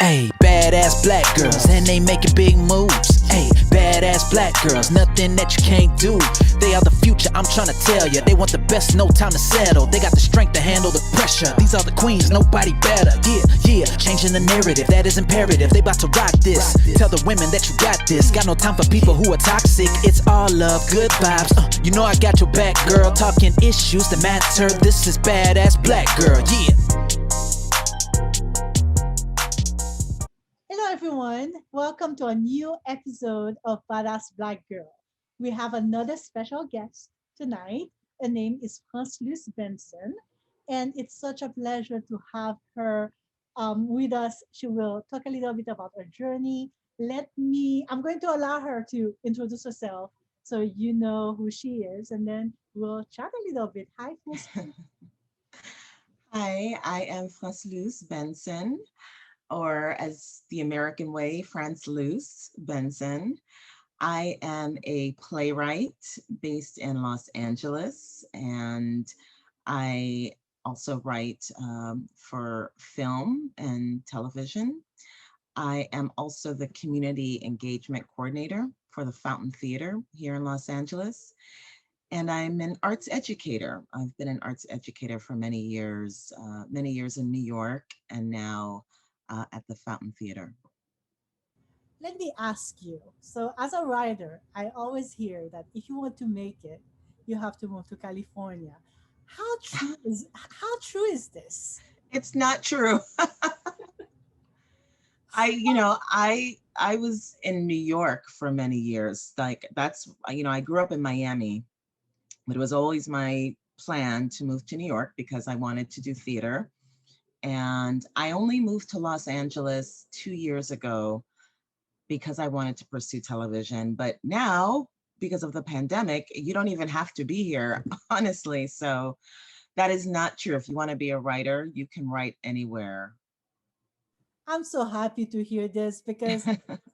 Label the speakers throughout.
Speaker 1: Hey, badass black girls, and they making big moves. Hey, badass black girls, nothing that you can't do. They are the future, I'm trying to tell ya. They want the best, no time to settle. They got the strength to handle the pressure. These are the queens, nobody better. Yeah, changing the narrative, that is imperative. They about to rock this. Tell the women that you got this. Got no time for people who are toxic. It's all love, good vibes. You know I got your back, girl. Talking issues that matter. This is badass black girl, yeah.
Speaker 2: Hello, everyone. Welcome to a new episode of Badass Black Girl. We have another special guest tonight. Her name is Franz Luz Benson, and it's such a pleasure to have her with us. She will talk a little bit about her journey. I'm going to allow her to introduce herself so you know who she is, and then we'll chat a little bit. Hi, Franz.
Speaker 3: Hi, I am Franz Luz Benson, or as the American way, France-Luce Benson. I am a playwright based in Los Angeles, and I also write for film and television. I am also the community engagement coordinator for the Fountain Theater here in Los Angeles. And I'm an arts educator. I've been an arts educator for many years in New York, and now at the Fountain Theater.
Speaker 2: Let me ask you. So, as a writer, I always hear that if you want to make it, you have to move to California. How true is this?
Speaker 3: It's not true. I was in New York for many years. I grew up in Miami, but it was always my plan to move to New York because I wanted to do theater. And I only moved to Los Angeles 2 years ago because I wanted to pursue television. But now, because of the pandemic, you don't even have to be here, honestly. So that is not true. If you want to be a writer, you can write anywhere.
Speaker 2: I'm so happy to hear this because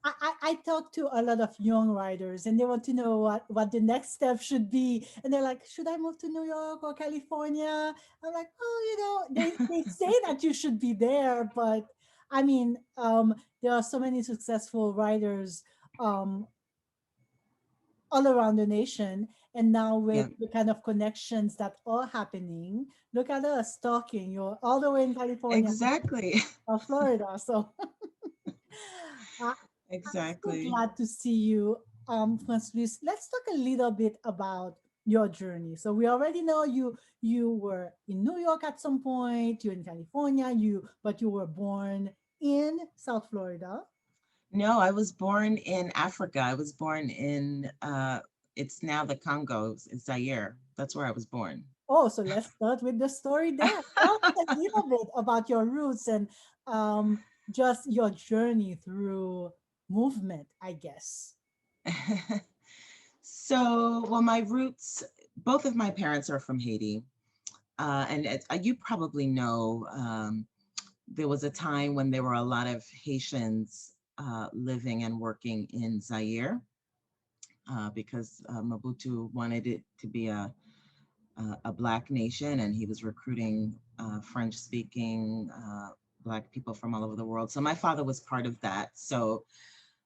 Speaker 2: I talk to a lot of young writers and they want to know what the next step should be. And they're like, should I move to New York or California? I'm like, oh, they say that you should be there, but I mean, there are so many successful writers um, all around the nation. And now with
Speaker 3: Yeah,
Speaker 2: the kind of connections that are happening, look at us talking. You're all the way in California,
Speaker 3: exactly.
Speaker 2: Florida. So I, I'm so
Speaker 3: Exactly.
Speaker 2: glad to see you, Francois. Let's talk a little bit about your journey. So we already know you were in New York at some point. You're in California. But you were born in South Florida.
Speaker 3: No, I was born in Africa. I was born in, it's now the Congo, it's Zaire. That's where I was born.
Speaker 2: Oh, so let's start with the story there. Tell us a little bit about your roots and um, just your journey through movement, I guess.
Speaker 3: So, my roots, both of my parents are from Haiti. You probably know there was a time when there were a lot of Haitians living and working in Zaire because Mobutu wanted it to be a Black nation, and he was recruiting French-speaking Black people from all over the world. So my father was part of that. So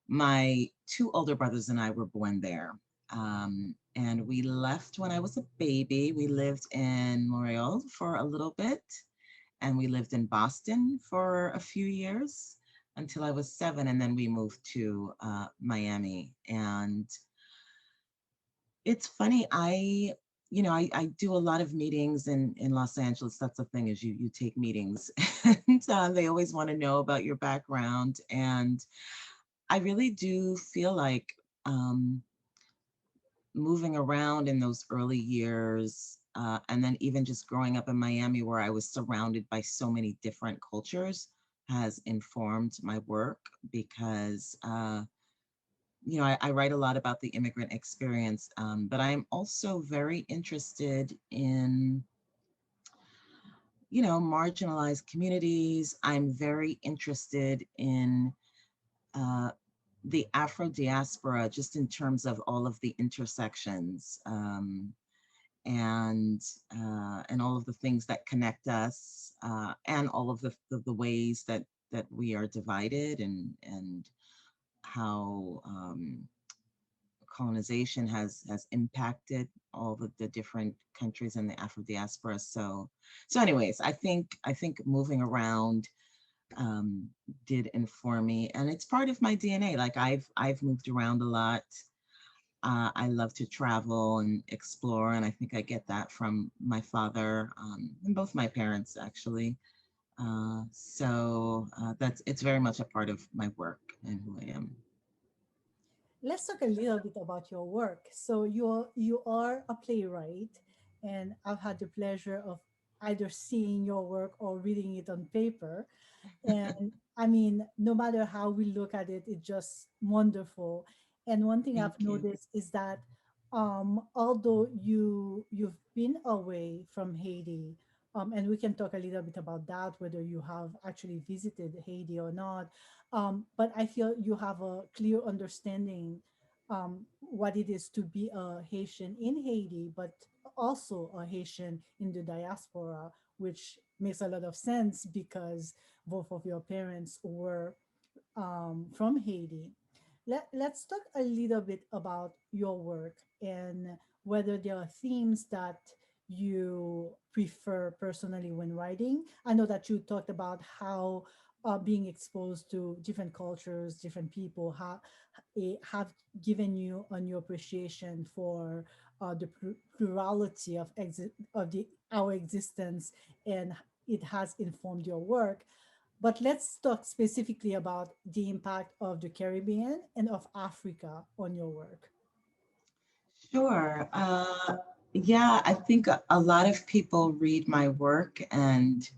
Speaker 3: my two older brothers and I were born there. And we left when I was a baby. We lived in Montreal for a little bit, and we lived in Boston for a few years until I was 7, and then we moved to Miami. And it's funny, I do a lot of meetings in Los Angeles. That's the thing, is you take meetings and they always want to know about your background. And I really do feel like moving around in those early years, and then even just growing up in Miami where I was surrounded by so many different cultures, has informed my work because I write a lot about the immigrant experience, but I'm also very interested in, marginalized communities. I'm very interested in the Afro diaspora, just in terms of all of the intersections, and and all of the things that connect us, and all of the ways that that we are divided, and how colonization has impacted all the different countries in the Afro diaspora. So anyways, I think moving around did inform me, and it's part of my DNA. Like I've moved around a lot. I love to travel and explore, and I think I get that from my father, and both my parents actually. So that's it's very much a part of my work and who I am.
Speaker 2: Let's talk a little bit about your work. So you are a playwright, and I've had the pleasure of either seeing your work or reading it on paper. And I mean, no matter how we look at it, it's just wonderful. And one thing
Speaker 3: Thank
Speaker 2: I've
Speaker 3: you.
Speaker 2: noticed is that although you've been away from Haiti, and we can talk a little bit about that, whether you have actually visited Haiti or not. But I feel you have a clear understanding what it is to be a Haitian in Haiti, but also a Haitian in the diaspora, which makes a lot of sense because both of your parents were from Haiti. Let's talk a little bit about your work and whether there are themes that you prefer personally when writing. I know that you talked about how being exposed to different cultures, different people have given you a new appreciation for the plurality of our existence, and it has informed your work. But let's talk specifically about the impact of the Caribbean and of Africa on your work.
Speaker 3: Sure. Yeah, I think a lot of people read my work and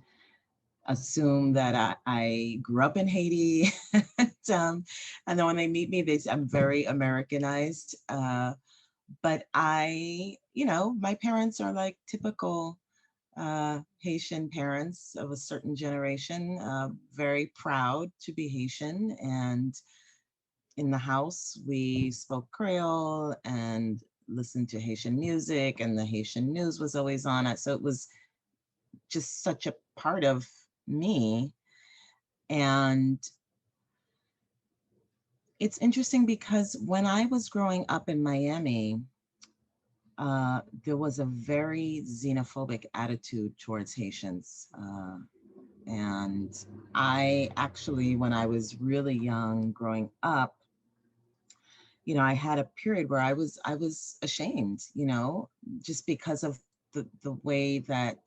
Speaker 3: assume that I grew up in Haiti. And then when they meet me, they say I'm very Americanized. But my parents are like typical Haitian parents of a certain generation, very proud to be Haitian. And in the house, we spoke Creole and listened to Haitian music, and the Haitian news was always on it. So it was just such a part of me. And it's interesting because when I was growing up in Miami, there was a very xenophobic attitude towards Haitians. And I actually, when I was really young growing up, I had a period where I was ashamed, just because of the way that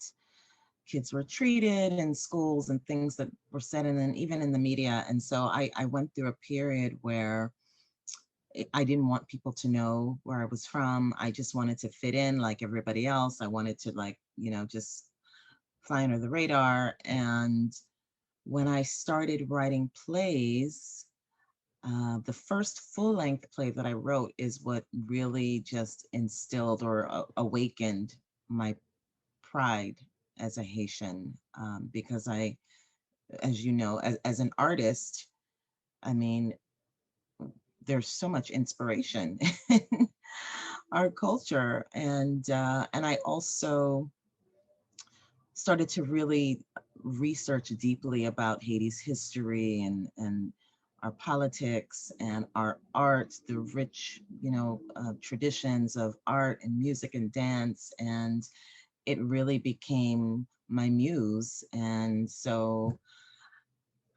Speaker 3: kids were treated in schools and things that were said, and then even in the media. And so I went through a period where I didn't want people to know where I was from. I just wanted to fit in like everybody else. I wanted to just fly under the radar. And when I started writing plays, the first full-length play that I wrote is what really just instilled or awakened my pride as a Haitian, because as you know, as an artist, I mean, there's so much inspiration in our culture, and I also started to really research deeply about Haiti's history and our politics and our art, the rich, traditions of art and music and dance, and it really became my muse. And so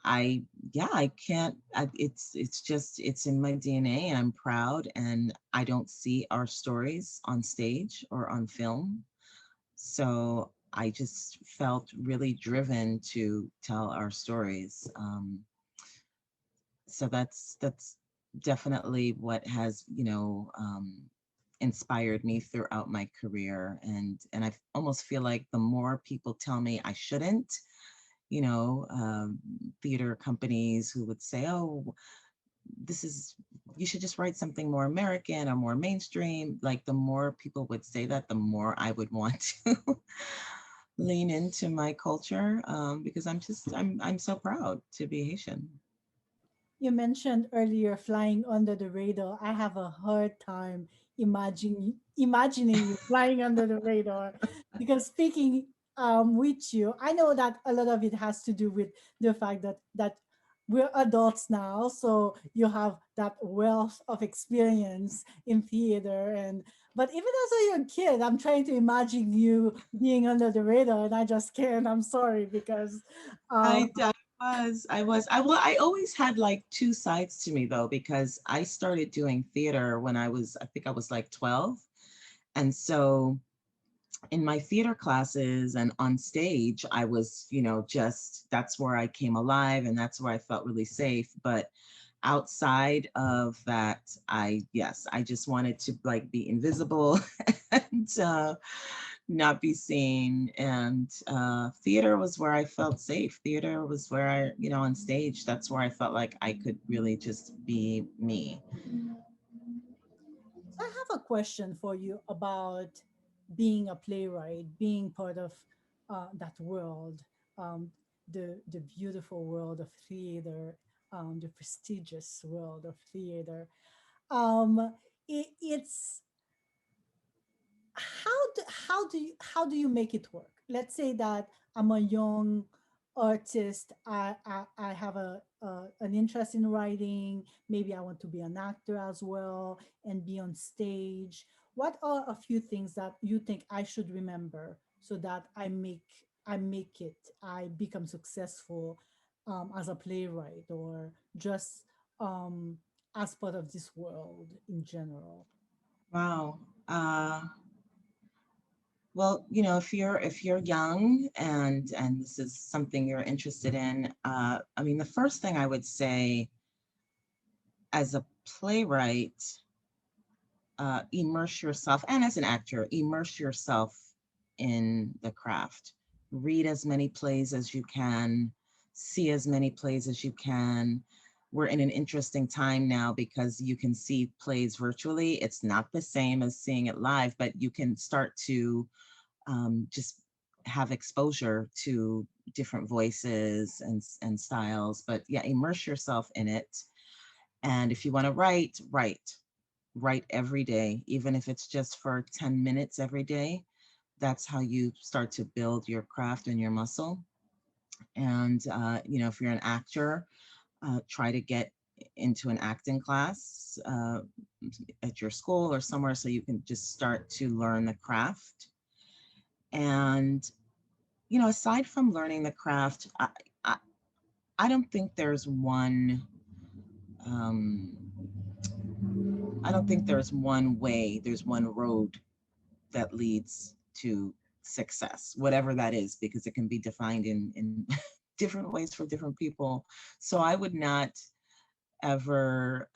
Speaker 3: I, yeah, I can't, it's just, it's in my DNA, and I'm proud, and I don't see our stories on stage or on film. So I just felt really driven to tell our stories. So that's definitely what has, inspired me throughout my career. And I almost feel like the more people tell me I shouldn't, you know, um, theater companies who would say, oh, this is, you should just write something more American or more mainstream. Like the more people would say that, the more I would want to lean into my culture, because I'm so proud to be Haitian.
Speaker 2: You mentioned earlier flying under the radar. I have a hard time imagining you flying under the radar because speaking with you. I know that a lot of it has to do with the fact that we're adults now, so you have that wealth of experience in theater. And but even as a young kid, I'm trying to imagine you being under the radar, and I just can't. I'm sorry because um,
Speaker 3: I always had like two sides to me though, because I started doing theater when I think I was like 12. And so in my theater classes and on stage, I was, just that's where I came alive and that's where I felt really safe. But outside of that, yes, I just wanted to like be invisible and not be seen. And theater was where I felt safe. Theater was where on stage, that's where I felt like I could really just be me.
Speaker 2: I have a question for you about being a playwright, being part of that world, um, the beautiful world of theater, the prestigious world of theater. It's how do you make it work? Let's say that I'm a young artist. I have an interest in writing. Maybe I want to be an actor as well and be on stage. What are a few things that you think I should remember so that I make it, I become successful as a playwright, or just um, as part of this world in general?
Speaker 3: Wow. Well, if you're young and this is something you're interested in, I mean, the first thing I would say as a playwright, immerse yourself, and as an actor, immerse yourself in the craft. Read as many plays as you can, see as many plays as you can. We're in an interesting time now because you can see plays virtually. It's not the same as seeing it live, but you can start to just have exposure to different voices and styles. But yeah, immerse yourself in it. And if you want to write every day, even if it's just for 10 minutes every day. That's how you start to build your craft and your muscle. And, if you're an actor, try to get into an acting class at your school or somewhere so you can just start to learn the craft. And, aside from learning the craft, I, I don't think there's one, um, I don't think there's one way, there's one road that leads to success, whatever that is, because it can be defined in different ways for different people. So I would not ever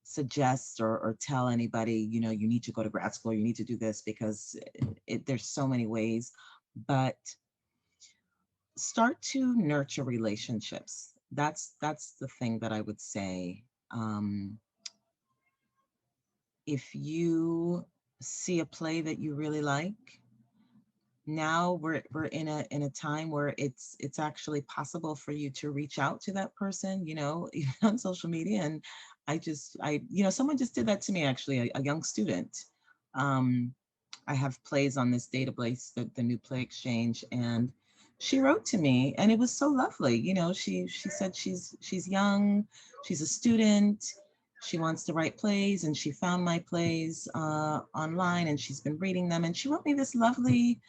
Speaker 3: suggest or tell anybody, you need to go to grad school, you need to do this, because there's so many ways. But start to nurture relationships. That's the thing that I would say. If you see a play that you really like, now we're in a time where it's actually possible for you to reach out to that person, even on social media. And someone just did that to me, actually, a young student. um I have plays on this database, the new play exchange, and she wrote to me and it was so lovely. She said she's young, she's a student, she wants to write plays, and she found my plays online, and she's been reading them, and she wrote me this lovely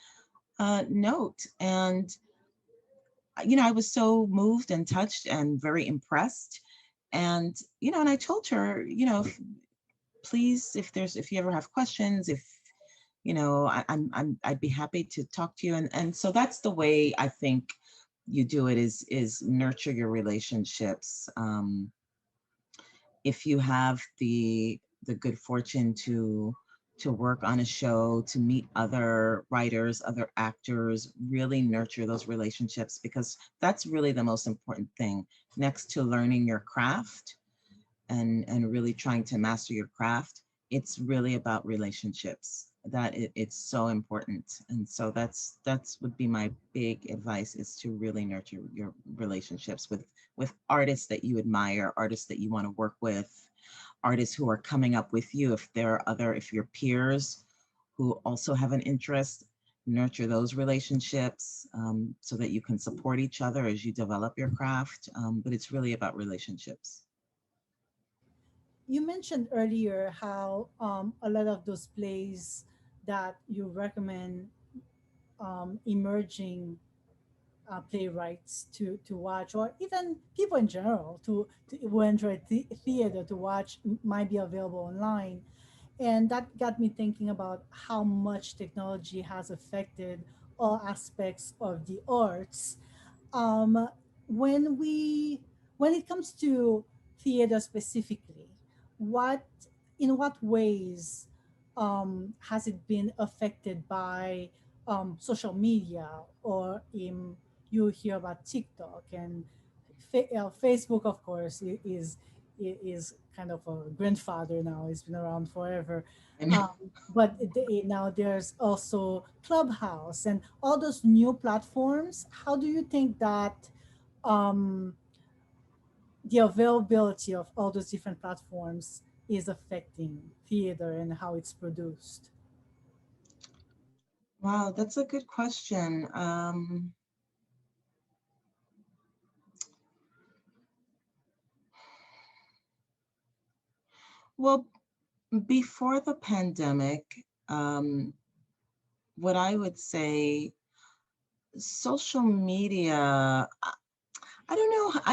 Speaker 3: note. And I was so moved and touched and very impressed. And and I told her, please, if you ever have questions, if I'd be happy to talk to you. And so that's the way I think you do it, is nurture your relationships. If you have the good fortune to work on a show, to meet other writers, other actors, really nurture those relationships, because that's really the most important thing, next to learning your craft and really trying to master your craft. It's really about relationships, that it's so important. And so that's would be my big advice, is to really nurture your relationships with artists that you admire, artists that you want to work with, artists who are coming up with you. If your peers who also have an interest, nurture those relationships so that you can support each other as you develop your craft. But it's really about relationships.
Speaker 2: You mentioned earlier how a lot of those plays that you recommend emerging playwrights to watch, or even people in general to who enjoy theater to watch, might be available online. And that got me thinking about how much technology has affected all aspects of the arts. um, when we when it comes to theater specifically, what in what ways has it been affected by social media, or you hear about TikTok and Facebook, of course, is kind of a grandfather now. It's been around forever.
Speaker 3: And
Speaker 2: But now there's also Clubhouse and all those new platforms. How do you think that um, the availability of all those different platforms is affecting theater and how it's produced?
Speaker 3: wow, that's a good question. Well, before the pandemic, um, what I would say, social media, I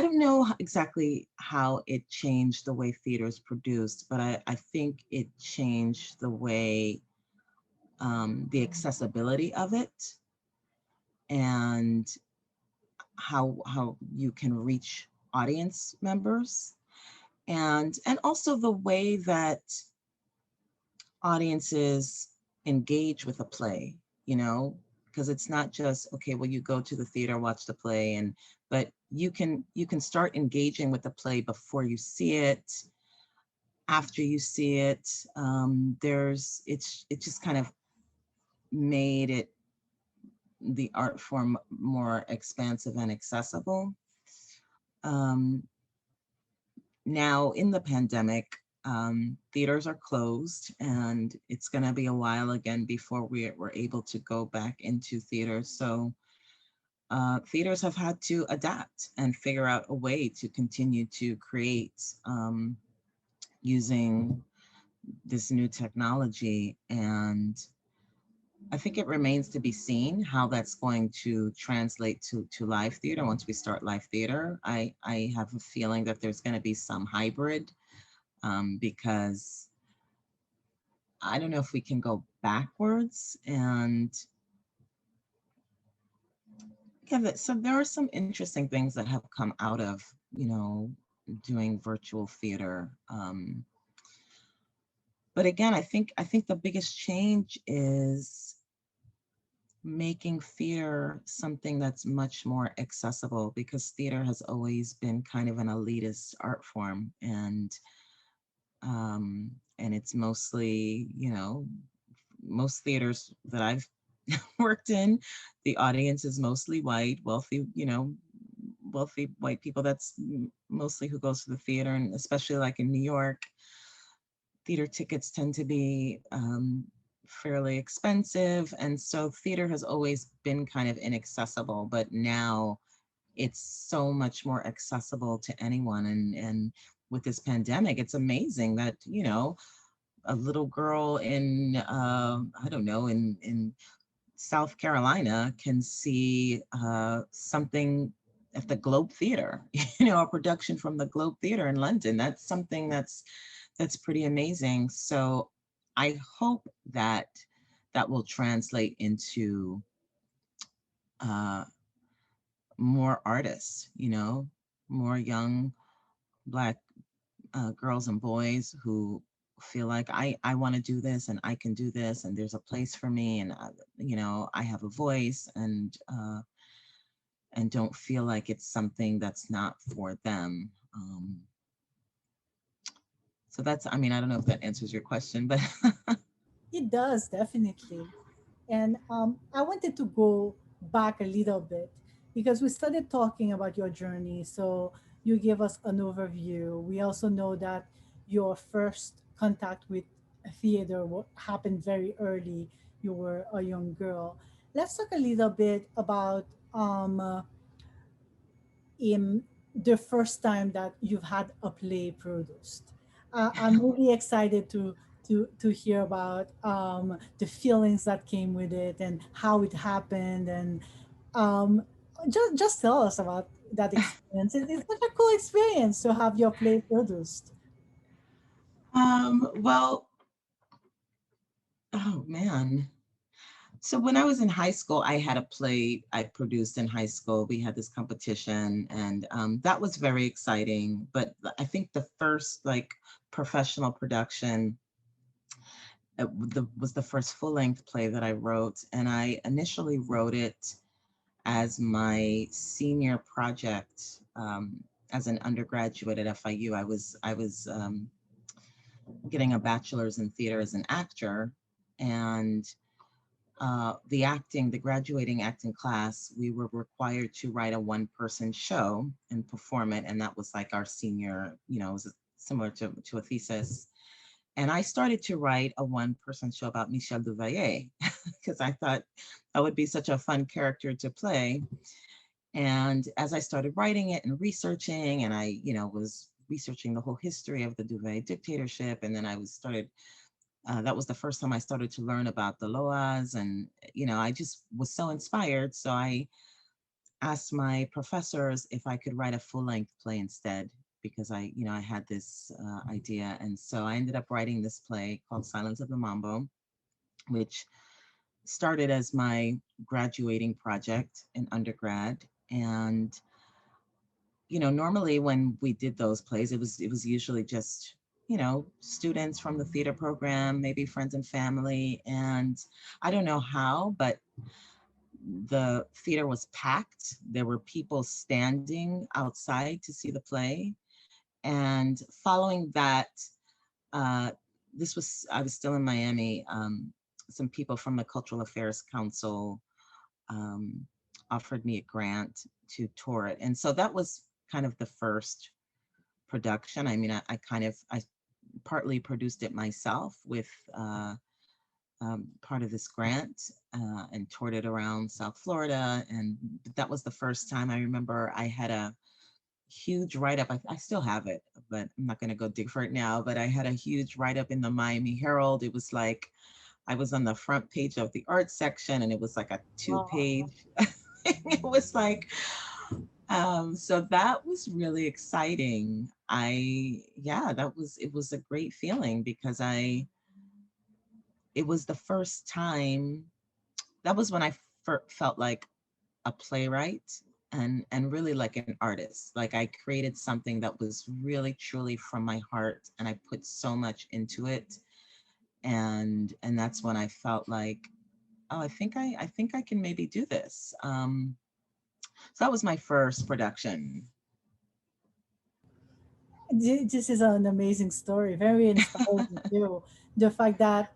Speaker 3: don't know exactly how it changed the way theater is produced, but I think it changed the way, the accessibility of it, and how you can reach audience members, and also the way that audiences engage with a play, you know, because it's not just, okay, well, you go to the theater, watch the play, and but you can start engaging with the play before you see it, after you see it. It just kind of made it, the art form, more expansive and accessible. Um, Now, in the pandemic, theaters are closed, and it's going to be a while again before we're able to go back into theaters. So theaters have had to adapt and figure out a way to continue to create, using this new technology. And I think it remains to be seen how that's going to translate to live theater once we start live theater. I have a feeling that there's going to be some hybrid, because I don't know if we can go backwards. And yeah, so there are some interesting things that have come out of, you know, doing virtual theater. But again, I think the biggest change is making theater something that's much more accessible, because theater has always been kind of an elitist art form, and it's mostly, you know, most theaters that I've worked in, the audience is mostly white, wealthy, you know, wealthy white people. That's mostly who goes to the theater, and especially like in New York, theater tickets tend to be fairly expensive, and so theater has always been kind of inaccessible. But now it's so much more accessible to anyone, and with this pandemic, it's amazing that, you know, a little girl in I don't know, in South Carolina can see something at the Globe Theater, you know, a production from the Globe Theater in London. That's something that's pretty amazing. So I hope that that will translate into uh, more artists, you know, more young Black girls and boys who feel like I want to do this, and I can do this, and there's a place for me, and you know, I have a voice, and don't feel like it's something that's not for them. So that's, I mean, I don't know if that answers your question, but
Speaker 2: It does, definitely. And I wanted to go back a little bit because we started talking about your journey. So you gave us an overview. We also know that your first contact with theater happened very early. You were a young girl. let's talk a little bit about in the first time that you've had a play produced. I'm really excited to hear about the feelings that came with it and how it happened, and um, just tell us about that experience. It's such a cool experience to have your play produced.
Speaker 3: Well, oh man. So when I was in high school, I had a play I produced in high school. We had this competition, and that was very exciting. But I think the first like professional production was the first full-length play that I wrote, and I initially wrote it as my senior project as an undergraduate at FIU. I was getting a bachelor's in theater as an actor, and the graduating acting class, we were required to write a one-person show and perform it, and that was like our senior, it was similar to a thesis. And I started to write a one-person show about Michel Duvalier because I thought that would be such a fun character to play. And as I started writing it and researching, and I, was researching the whole history of the Duvalier dictatorship, and then that was the first time I started to learn about the Loas, and I just was so inspired. So I asked my professors if I could write a full-length play instead, because I had this idea. And so I ended up writing this play called Silence of the Mambo, which started as my graduating project in undergrad. And normally when we did those plays, it was usually just students from the theater program, maybe friends and family. And I don't know how, but the theater was packed. There were people standing outside to see the play. And following that, uh, I was still in Miami. Some people from the Cultural Affairs Council um, offered me a grant to tour it. And so that was kind of the first production. I mean, I partly produced it myself with part of this grant and toured it around South Florida. And that was the first time. I remember I had a huge write-up. I still have it, but I'm not going to go dig for it now. But I had a huge write-up in the Miami Herald. It was like I was on the front page of the art section, and it was like a
Speaker 2: Wow.
Speaker 3: two-page. It was like, so that was really exciting. It was a great feeling because it was the first time, that was when I felt like a playwright and really like an artist. Like I created something that was really truly from my heart, and I put so much into it. And that's when I felt like, oh, I think I can maybe do this. So that was my first production.
Speaker 2: This is an amazing story, very inspiring too. The fact that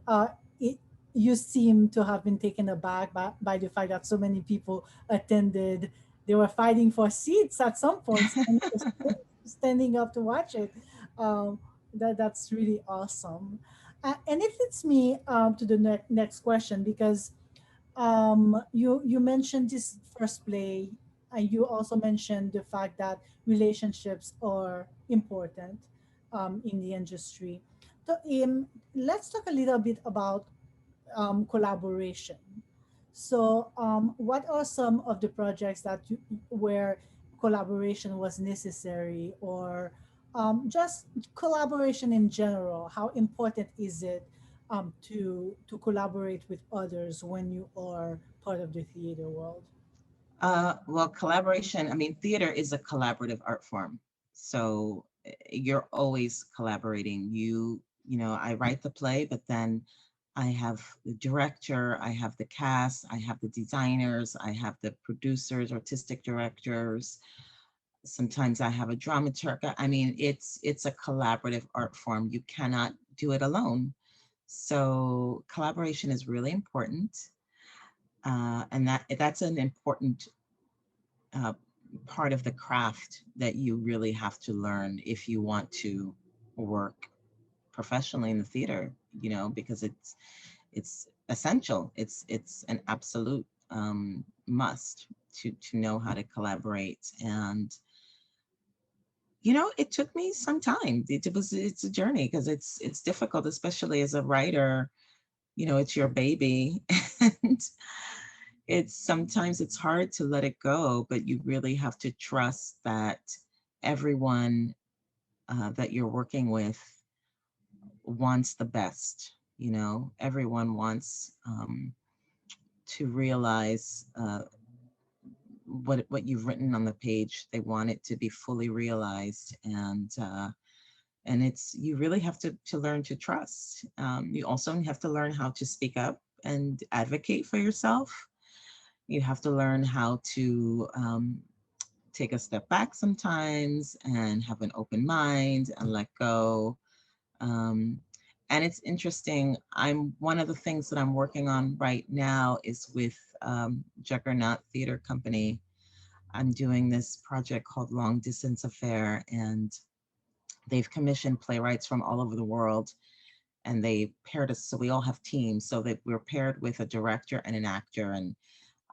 Speaker 2: you seem to have been taken aback by the fact that so many people attended. They were fighting for seats at some points and just standing up to watch it. Um, that's really awesome. And it leads me to the next question, because you mentioned this first play, and you also mentioned the fact that relationships are important in the industry. So let's talk a little bit about collaboration. So what are some of the projects where collaboration was necessary, or just collaboration in general? How important is it to collaborate with others when you are part of the theater world?
Speaker 3: Well, collaboration, I mean, theater is a collaborative art form. So you're always collaborating. I write the play, but then I have the director, I have the cast, I have the designers, I have the producers, artistic directors. Sometimes I have a dramaturg. I mean, it's a collaborative art form. You cannot do it alone. So collaboration is really important. And that's an important uh, part of the craft that you really have to learn if you want to work professionally in the theater, because it's essential. It's an absolute. must to know how to collaborate. And it took me some time. It's a journey, because it's difficult, especially as a writer. It's your baby, and sometimes it's hard to let it go, but you really have to trust that everyone that you're working with wants the best. Everyone wants to realize what you've written on the page. They want it to be fully realized, and you really have to learn to trust. You also have to learn how to speak up and advocate for yourself. You have to learn how to take a step back sometimes and have an open mind and let go. And it's interesting. One of the things that I'm working on right now is with Juggernaut Theater Company. I'm doing this project called Long Distance Affair, and they've commissioned playwrights from all over the world, and they paired us, so we all have teams, so that we're paired with a director and an actor, and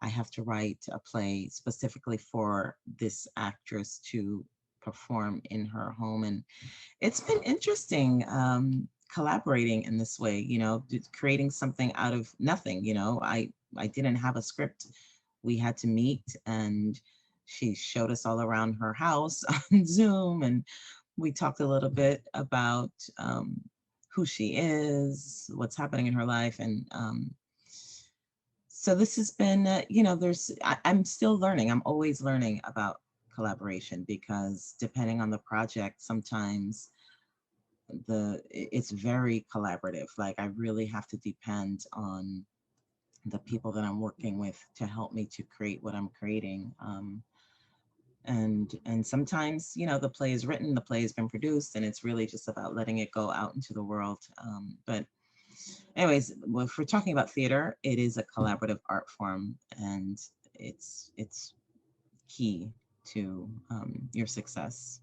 Speaker 3: I have to write a play specifically for this actress to perform in her home. And it's been interesting collaborating in this way, creating something out of nothing. I didn't have a script. We had to meet, and she showed us all around her house on Zoom, and we talked a little bit about who she is, what's happening in her life. And so this has been, I'm still learning. I'm always learning about collaboration, because depending on the project, sometimes it's very collaborative. Like, I really have to depend on the people that I'm working with to help me to create what I'm creating. And sometimes, the play is written, the play has been produced, and it's really just about letting it go out into the world. But anyways, if we're talking about theater, it is a collaborative art form, and it's key to your success.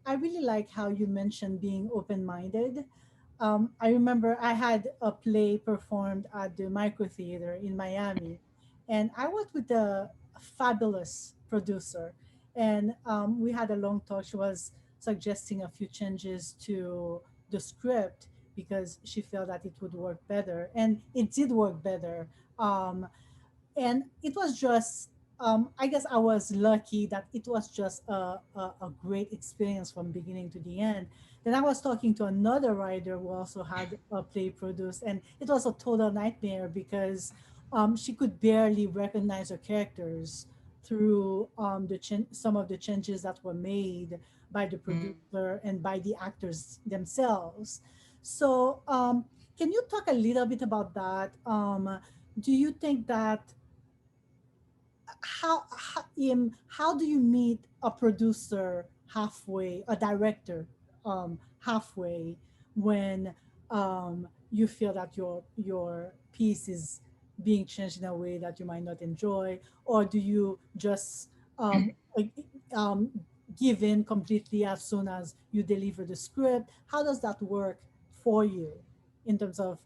Speaker 2: I really like how you mentioned being open-minded. I remember I had a play performed at the Micro Theater in Miami, and I worked with a fabulous producer, and we had a long talk. She was suggesting a few changes to the script because she felt that it would work better, and it did work better. And it was just I guess I was lucky that it was just a great experience from beginning to the end. Then I was talking to another writer who also had a play produced, and it was a total nightmare because she could barely recognize her characters through some of the changes that were made by the
Speaker 3: Mm.
Speaker 2: producer and by the actors themselves. So can you talk a little bit about that? Do you think that how do you meet a producer halfway, a director halfway, when you feel that your piece is being changed in a way that you might not enjoy, or do you just like, um, give in completely as soon as you deliver the script? How does that work for you in terms of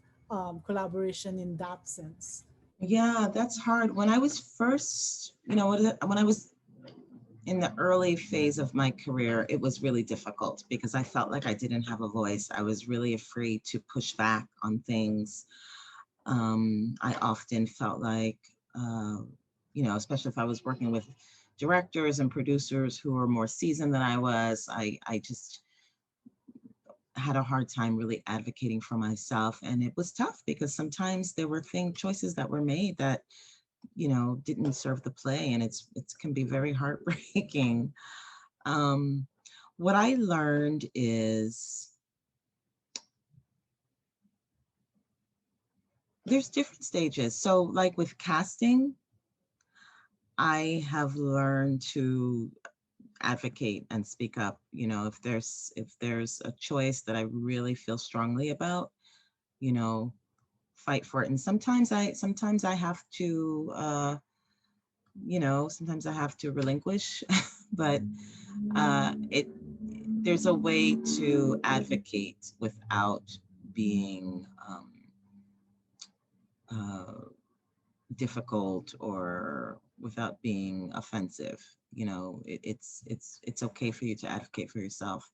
Speaker 2: collaboration in that sense?
Speaker 3: Yeah, that's hard. When I was first, when I was in the early phase of my career, it was really difficult because I felt like I didn't have a voice. I was really afraid to push back on things. I often felt like, especially if I was working with directors and producers who were more seasoned than I was, I just had a hard time really advocating for myself. And it was tough because sometimes there were choices that were made that, didn't serve the play, and it can be very heartbreaking. Um, what I learned is there's different stages. So like with casting, I have learned to advocate and speak up. If there's a choice that I really feel strongly about, you know, fight for it. And sometimes I have to sometimes I have to relinquish, but it there's a way to advocate without being uh, difficult or without being offensive. You know, it's okay for you to advocate for yourself.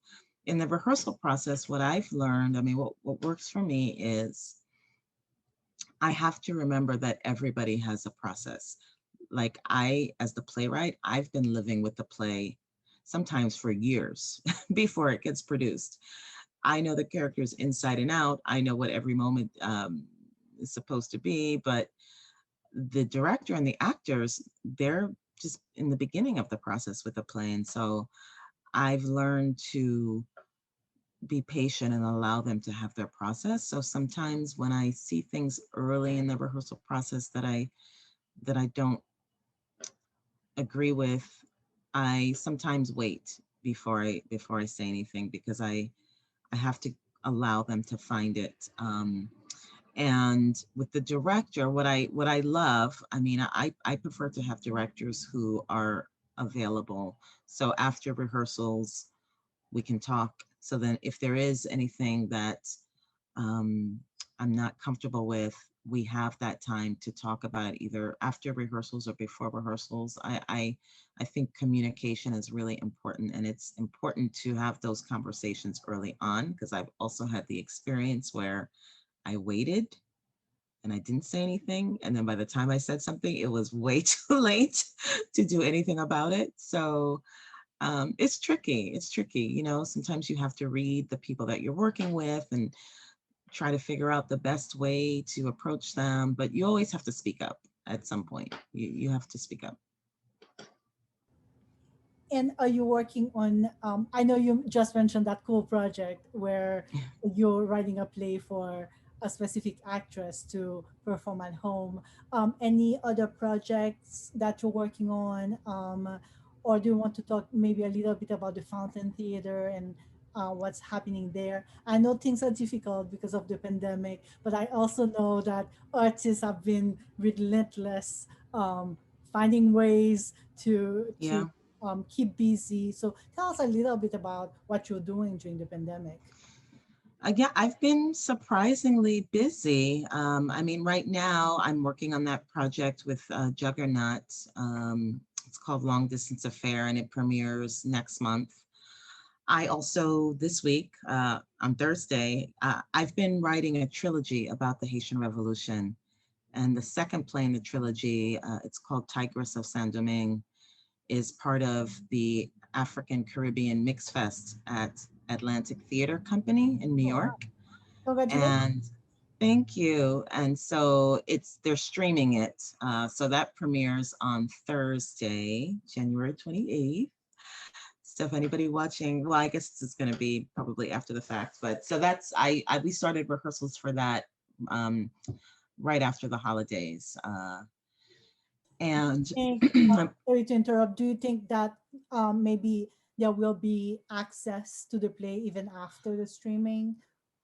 Speaker 3: In the rehearsal process, what I've learned, I mean, what works for me is I have to remember that everybody has a process. Like as the playwright, I've been living with the play sometimes for years before it gets produced. I know the characters inside and out. I know what every moment is supposed to be, but the director and the actors, they're just in the beginning of the process with the play. And so I've learned to be patient and allow them to have their process. So sometimes when I see things early in the rehearsal process that I don't agree with, I sometimes wait before I say anything, because I have to allow them to find it. And with the director, what I love, I mean, I prefer to have directors who are available. So after rehearsals, we can talk. So then if there is anything that I'm not comfortable with, we have that time to talk about it either after rehearsals or before rehearsals. I think communication is really important, and it's important to have those conversations early on, because I've also had the experience where I waited and I didn't say anything, and then by the time I said something, it was way too late to do anything about it. So it's tricky. It's tricky. You know, sometimes you have to read the people that you're working with and try to figure out the best way to approach them, but you always have to speak up at some point. You have to speak up.
Speaker 2: And are you working on, I know you just mentioned that cool project where you're writing a play for a specific actress to perform at home. Any other projects that you're working on? Or do you want to talk maybe a little bit about the Fountain Theater and what's happening there? I know things are difficult because of the pandemic, but I also know that artists have been relentless, finding ways to
Speaker 3: Yeah.
Speaker 2: keep busy. So tell us a little bit about what you're doing during the pandemic.
Speaker 3: Yeah, I've been surprisingly busy. I mean, right now I'm working on that project with Juggernaut. It's called Long Distance Affair, and it premieres next month. I also, this week, on Thursday, I've been writing a trilogy about the Haitian Revolution. And the second play in the trilogy, it's called Tigress of Saint-Domingue, is part of the African Caribbean Mix Fest at Atlantic Theater Company in New
Speaker 2: Oh, wow.
Speaker 3: York.
Speaker 2: Congratulations.
Speaker 3: And thank you. And so they're streaming it. So that premieres on Thursday, January 28th. So if anybody watching, well, I guess this is going to be probably after the fact, but so that's, we started rehearsals for that right after the holidays. And
Speaker 2: Think, sorry to interrupt. Do you think that maybe there will be access to the play even after the streaming?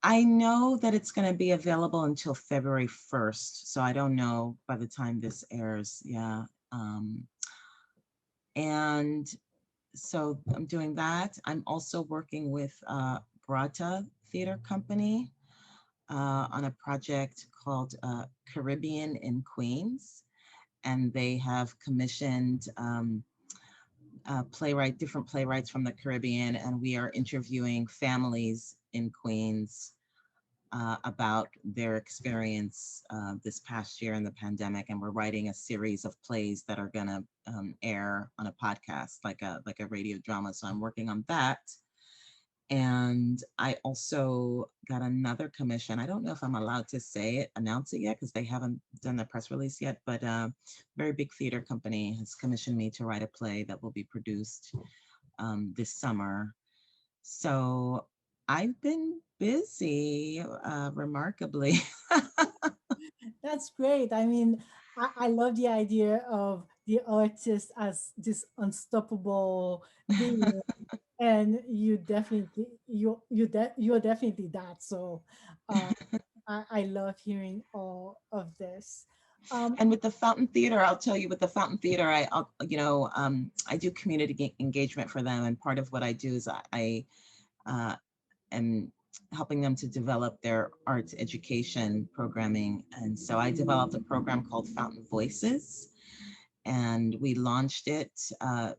Speaker 3: I know that it's going to be available until February 1st. So I don't know by the time this airs. Yeah. And so I'm doing that. I'm also working with Brata Theater Company on a project called Caribbean in Queens. And they have commissioned different playwrights from the Caribbean, and we are interviewing families in Queens about their experience this past year in the pandemic, and we're writing a series of plays that are going to air on a podcast, like a radio drama. So I'm working on that. And I also got another commission. I don't know if I'm allowed to announce it yet, because they haven't done the press release yet, but a very big theater company has commissioned me to write a play that will be produced this summer. So I've been busy, remarkably.
Speaker 2: That's great. I mean, I love the idea of the artist as this unstoppable being, and you're definitely that. So uh, I love hearing all of this. Um,
Speaker 3: And with the Fountain Theater, I'll tell you, with the Fountain Theater, I do community engagement for them. And part of what I do is I am helping them to develop their arts education programming. And so I developed a program called Fountain Voices, and we launched it a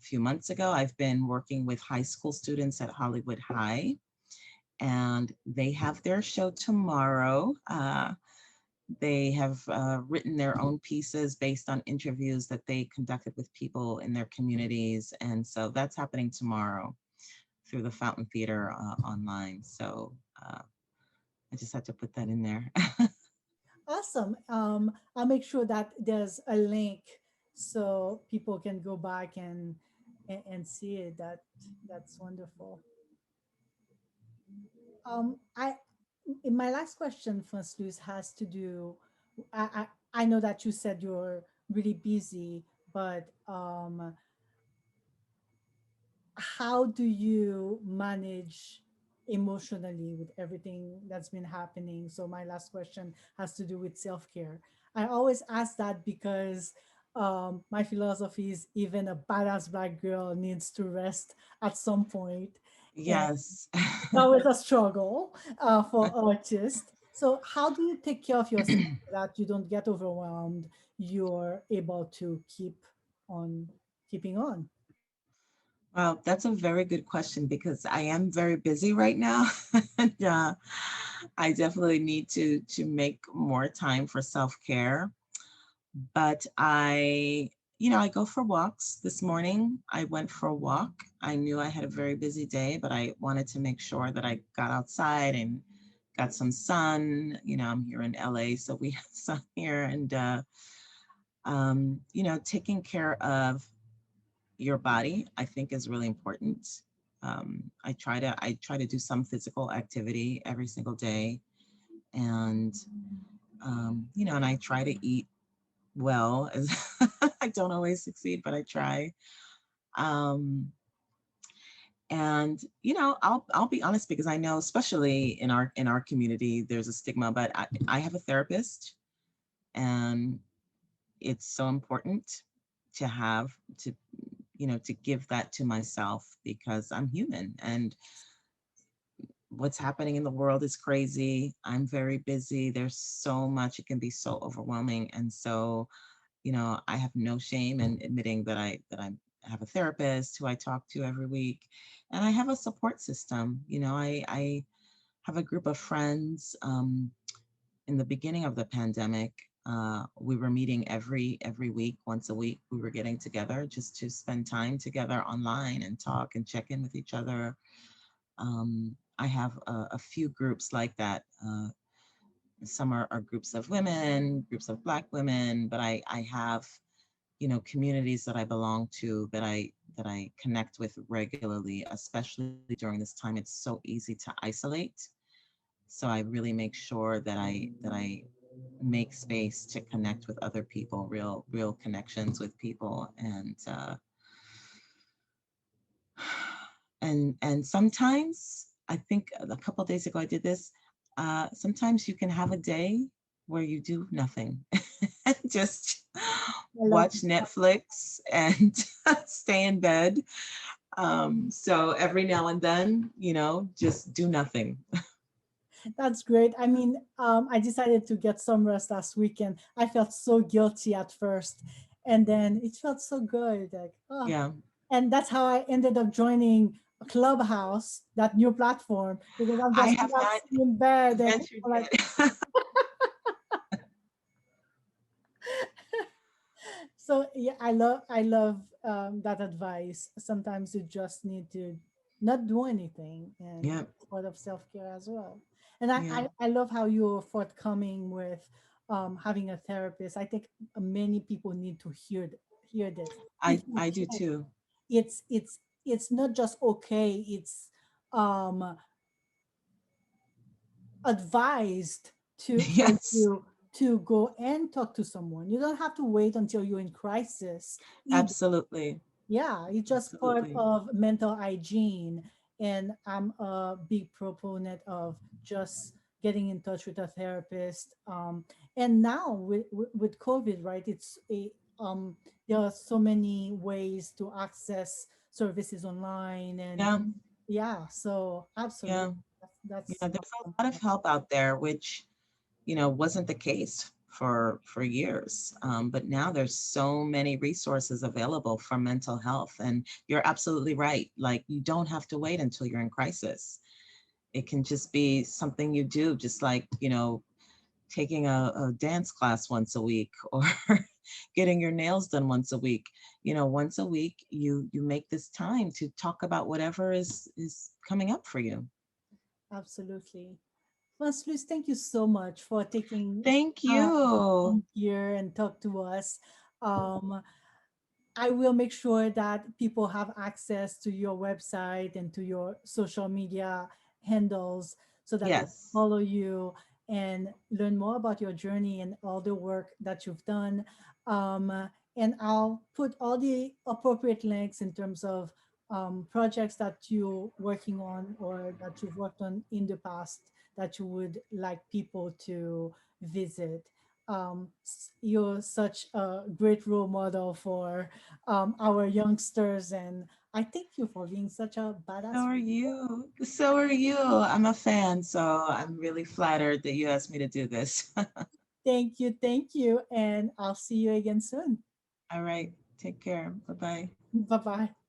Speaker 3: few months ago. I've been working with high school students at Hollywood High, and they have their show tomorrow. They have written their own pieces based on interviews that they conducted with people in their communities. And so that's happening tomorrow through the Fountain Theater online. So I just had to put that in there.
Speaker 2: Awesome. I'll make sure that there's a link so people can go back and see it. That's wonderful. I In my last question, Franz Luz, has to do. I know that you said you're really busy, but how do you manage emotionally with everything that's been happening? So my last question has to do with self-care. I always ask that because my philosophy is even a badass black girl needs to rest at some point, and
Speaker 3: Yes.
Speaker 2: it's always a struggle for artists. So how do you take care of yourself so that you don't get overwhelmed? You're able to keep on keeping on.
Speaker 3: Well, that's a very good question because I am very busy right now. And I definitely need to make more time for self-care. But I go for walks. This morning, I went for a walk. I knew I had a very busy day, but I wanted to make sure that I got outside and got some sun. I'm here in LA, so we have sun here. And, taking care of your body, I think, is really important. I try to do some physical activity every single day, and and I try to eat well. As I don't always succeed, but I try. Um, and I'll be honest, because I know, especially in our community, there's a stigma. But I have a therapist, and it's so important to have to give that to myself, because I'm human, and what's happening in the world is crazy. I'm very busy. There's so much. It can be so overwhelming. And so, I have no shame in admitting that I have a therapist who I talk to every week, and I have a support system. I have a group of friends. In the beginning of the pandemic, we were meeting every week, once a week. We were getting together just to spend time together online and talk and check in with each other. I have a few groups like that. Some are groups of women, groups of Black women, but I have communities that I belong to, that I connect with regularly, especially during this time. It's so easy to isolate. So I really make sure that I make space to connect with other people, real connections with people. And sometimes, I think a couple of days ago I did this. Sometimes you can have a day where you do nothing, and just
Speaker 2: I love
Speaker 3: watch Netflix and stay in bed. So every now and then, just do nothing.
Speaker 2: That's great. I mean, I decided to get some rest last weekend. I felt so guilty at first, and then it felt so good. Like, oh,
Speaker 3: Yeah,
Speaker 2: and that's how I ended up joining Clubhouse, that new platform, because I'm
Speaker 3: I
Speaker 2: just
Speaker 3: have not
Speaker 2: relaxing in bed and
Speaker 3: ventured
Speaker 2: like,
Speaker 3: yet.
Speaker 2: so yeah, I love that advice. Sometimes you just need to not do anything, and
Speaker 3: Yeah,
Speaker 2: it's part of self-care as well. And
Speaker 3: yeah.
Speaker 2: I love how you're forthcoming with having a therapist. I think many people need to hear this. If you
Speaker 3: I do
Speaker 2: can,
Speaker 3: too.
Speaker 2: it's not just okay, it's um advised to for
Speaker 3: Yes,
Speaker 2: you to go and talk to someone. You don't have to wait until you're in crisis either.
Speaker 3: absolutely,
Speaker 2: Yeah, it's just part
Speaker 3: absolutely.
Speaker 2: of mental hygiene. And I'm a big proponent of just getting in touch with a therapist. And now with COVID, right? There are so many ways to access services online, and
Speaker 3: Yeah,
Speaker 2: yeah, so absolutely,
Speaker 3: yeah. There's a lot of help out there, which, wasn't the case for years. But now there's so many resources available for mental health. And you're absolutely right. Like, you don't have to wait until you're in crisis. It can just be something you do, just like, taking a dance class once a week, or getting your nails done once a week. Once a week, you make this time to talk about whatever is coming up for you.
Speaker 2: Absolutely. France-Luce, thank you so much for taking
Speaker 3: Thank
Speaker 2: time
Speaker 3: you.
Speaker 2: here and talk to us. Um, I will make sure that people have access to your website and to your social media handles so that they can
Speaker 3: Yes.
Speaker 2: follow you and learn more about your journey and all the work that you've done. And I'll put all the appropriate links in terms of projects that you're working on or that you've worked on in the past that you would like people to visit. You're such a great role model for our youngsters, and I thank you for being such a
Speaker 3: So
Speaker 2: badass.
Speaker 3: are you. So are you. I'm a fan, so I'm really flattered that you asked me to do this.
Speaker 2: Thank you, and I'll see you again soon.
Speaker 3: All right. Take care. Bye-bye.
Speaker 2: Bye bye.